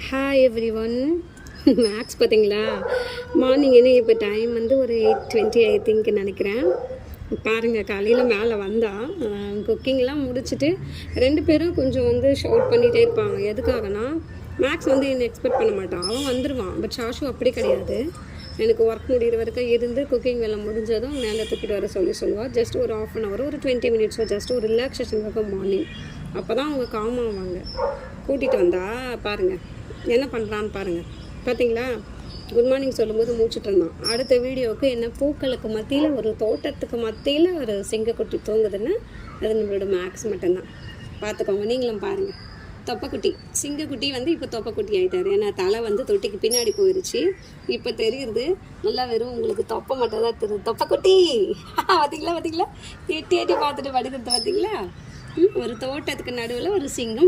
Hi every one. Maths பார்த்தீங்களா? Morning என்ன இப்போ டைம் வந்து ஒரு 8:20 ஐ திங்க் நினைக்கிறேன். பாருங்கள், காலையில் மேலே வந்தால் குக்கிங்லாம் முடிச்சுட்டு 2 பேரும் கொஞ்சம் வந்து ஷவுட் பண்ணிகிட்டே இருப்பாங்க. எதுக்காகனா, மேக்ஸ் வந்து என்னை எக்ஸ்பெக்ட் பண்ண மாட்டான், அவன் வந்துடுவான். பட் ஷாஷு அப்படி கிடையாது. எனக்கு ஒர்க் முடிகிற வரைக்கும் இருந்து குக்கிங் வேலை முடிஞ்சதும் மேலே தூக்கிட்டு வர சொல்லுவாள். ஜஸ்ட் ஒரு 1/2 hour ஒரு 20 minutes ஜஸ்ட் ஒரு ரிலாக்ஸேஷனுக்காக மார்னிங். அப்போ தான் அவங்க காம் ஆவாங்க. கூட்டிகிட்டு வந்தால் பாருங்கள் என்ன பண்ணுறான்னு பாருங்கள். பார்த்தீங்களா, குட் மார்னிங் சொல்லும்போது மூச்சுட்டு இருந்தான். அடுத்த வீடியோவுக்கு என்ன, பூக்களுக்கு மத்தியில் ஒரு தோட்டத்துக்கு மத்தியில் ஒரு சிங்கக்குட்டி தூங்குதுன்னு, அது நம்மளோட மேக்ஸ் மட்டும்தான். பார்த்துக்கோங்க, நீங்களும் பாருங்கள். தொப்பக்குட்டி சிங்கக்குட்டி வந்து இப்போ தொப்பக்குட்டி ஆகிட்டார். ஏன்னா தலை வந்து தொட்டிக்கு பின்னாடி போயிடுச்சு. இப்போ தெரியுது நல்லா, வெறும் உங்களுக்கு தொப்பை மட்டும் தான் தெரியுது. தொப்பக்குட்டி பார்த்தீங்களா, எட்டி பார்த்துட்டு படுக்கிறது பார்த்தீங்களா? ஒரு தோட்டத்துக்கு நடுவில் ஒரு சிங்கம்